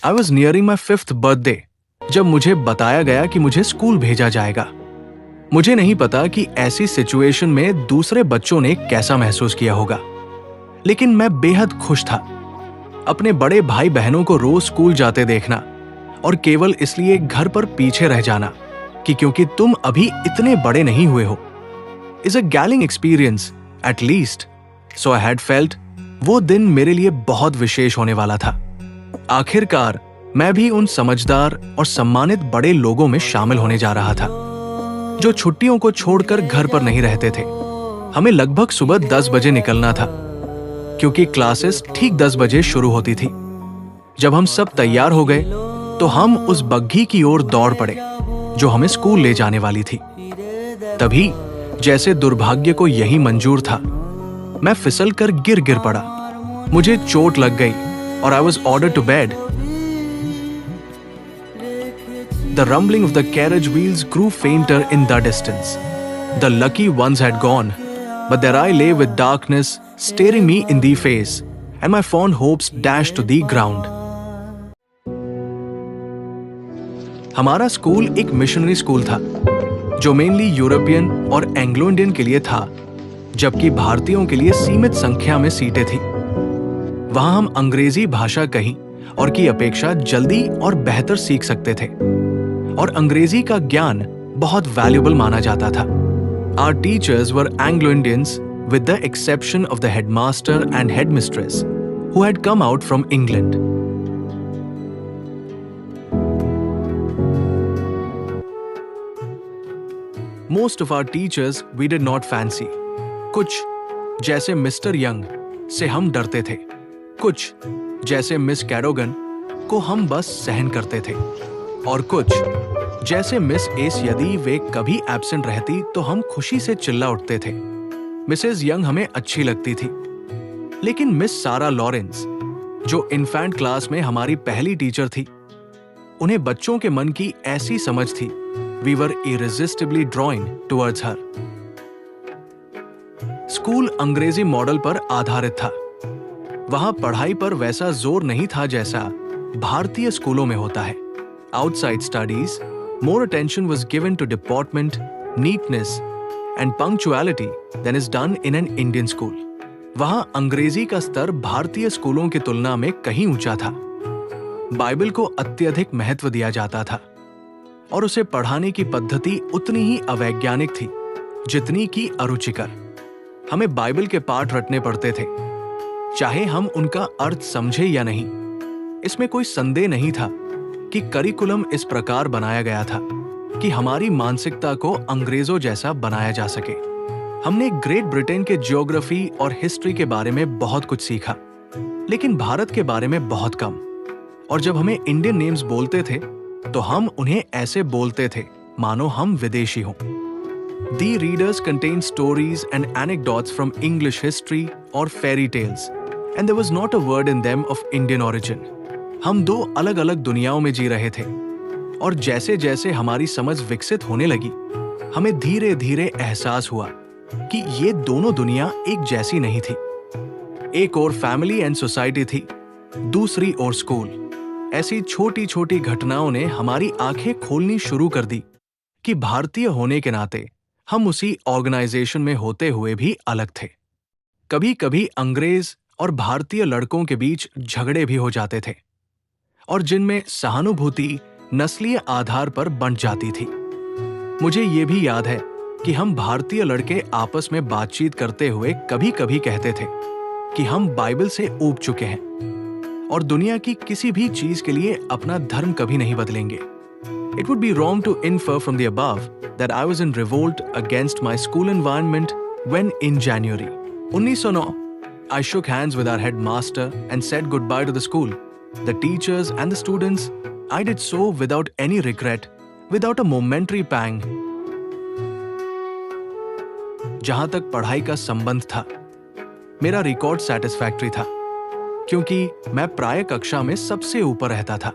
I was nearing my 5th birthday जब मुझे बताया गया कि मुझे स्कूल भेजा जाएगा। मुझे नहीं पता कि ऐसी सिचुएशन में दूसरे बच्चों ने कैसा महसूस किया होगा, लेकिन मैं बेहद खुश था। अपने बड़े भाई बहनों को रोज स्कूल जाते देखना और केवल इसलिए घर पर पीछे रह जाना कि क्योंकि तुम अभी इतने बड़े नहीं हुए हो, is a galling experience at least. So I had felt वो दिन मेरे लिए बहुत विशेष होने वाला था। आखिरकार मैं भी उन समझदार और सम्मानित बड़े लोगों में शामिल होने जा रहा था जो छुट्टियों को छोड़कर घर पर नहीं रहते थे। हमें लगभग सुबह 10 बजे निकलना था क्योंकि क्लासेस ठीक 10 बजे शुरू होती थी। जब हम सब तैयार हो गए तो हम उस बग्घी की ओर दौड़ पड़े जो हमें स्कूल ले जाने वाली थी। तभी जैसे दुर्भाग्य को यही मंजूर था, मैं फिसल कर गिर पड़ा। मुझे चोट लग गई और I was ordered to bed. The rumbling of the carriage wheels grew fainter in the distance. The lucky ones had gone, but there I lay with darkness staring me in the face, and my fond hopes dashed to the ground. हमारा school एक missionary school था जो mainly European और Anglo Indian के लिए था, जबकि भारतीयों के लिए सीमित संख्या में सीटें थी। वहां हम अंग्रेजी भाषा कहीं और की अपेक्षा जल्दी और बेहतर सीख सकते थे और अंग्रेजी का ज्ञान बहुत वैल्यूएबल माना जाता था। Our teachers were Anglo-Indians with the exception of the headmaster and headmistress who had come out from England. Most of our teachers we did not fancy. कुछ जैसे मिस्टर यंग से हम डरते थे, कुछ जैसे मिस कैरोगन को हम बस सहन करते थे, और कुछ जैसे मिस एस यदि वे कभी एब्सेंट रहती तो हम खुशी से चिल्ला उठते थे। मिसेस यंग हमें अच्छी लगती थी, लेकिन मिस सारा लॉरेंस जो इन्फेंट क्लास में हमारी पहली टीचर थी, उन्हें बच्चों के मन की ऐसी समझ थी, we were irresistibly drawing towards her. School अंग्रेजी मॉडल पर आधारित था। वहां पढ़ाई पर वैसा जोर नहीं था जैसा भारतीय स्कूलों में होता है। Outside studies, more attention was given to deportment, neatness, and punctuality than is done in an Indian school. वहां अंग्रेजी का स्तर भारतीय स्कूलों की तुलना में कहीं ऊंचा था। बाइबल को अत्यधिक महत्व दिया जाता था और उसे पढ़ाने की पद्धति उतनी ही अवैज्ञानिक थी जितनी कि अरुचिकर। हमें बाइबल के पाठ रटने पड़ते थे, चाहे हम उनका अर्थ समझे या नहीं। इसमें कोई संदेह नहीं था कि करिकुलम इस प्रकार बनाया गया था कि हमारी मानसिकता को अंग्रेजों जैसा बनाया जा सके। हमने ग्रेट ब्रिटेन के ज्योग्राफी और हिस्ट्री के बारे में बहुत कुछ सीखा, लेकिन भारत के बारे में बहुत कम। और जब हमें इंडियन नेम्स बोलते थे तो हम उन्हें ऐसे बोलते थे मानो हम विदेशी हों। The readers contained stories and anecdotes from English history or fairy tales, and there was not a word in them of Indian origin. हम दो अलग अलग दुनियाओं में जी रहे थे, और जैसे जैसे हमारी समझ विकसित होने लगी, हमें धीरे धीरे एहसास हुआ कि ये दोनों दुनिया एक जैसी नहीं थी। एक ओर फैमिली एंड सोसाइटी थी, दूसरी ओर स्कूल। ऐसी छोटी छोटी घटनाओं ने हमारी आंखें खोलनी शुरू कर दी कि भारतीय होने के नाते हम उसी ऑर्गेनाइजेशन में होते हुए भी अलग थे। कभी कभी अंग्रेज और भारतीय लड़कों के बीच झगड़े भी हो जाते थे, और जिनमें सहानुभूति नस्लीय आधार पर बंट जाती थी। मुझे ये भी याद है कि हम भारतीय लड़के आपस में बातचीत करते हुए कभी कभी कहते थे कि हम बाइबल से ऊब चुके हैं और दुनिया की किसी भी चीज के लिए अपना धर्म कभी नहीं बदलेंगे। It would be wrong to infer from the above that I was in revolt against my school environment when in January 1909, I shook hands with our headmaster and said goodbye to the school, the teachers and the students. I did so without any regret, without a momentary pang. जहां तक पढ़ाई का संबंध था, मेरा record satisfactory था, क्योंकि मैं प्राय कक्षा में सबसे ऊपर रहता था,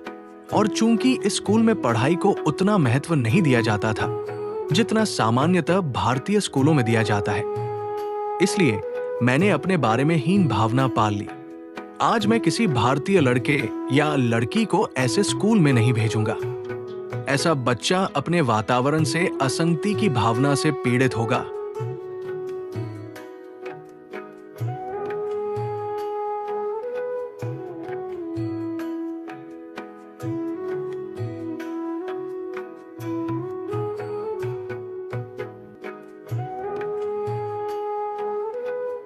और चूंकि इस स्कूल में पढ़ाई को उतना महत्व नहीं दिया जाता था जितना सामान्यतः भारतीय स्कूलों में दिया जाता है, इसलिए मैंने अपने बारे में हीन भावना पाल ली। आज मैं किसी भारतीय लड़के या लड़की को ऐसे स्कूल में नहीं भेजूंगा। ऐसा बच्चा अपने वातावरण से असंगति की भावना से पीड़ित होगा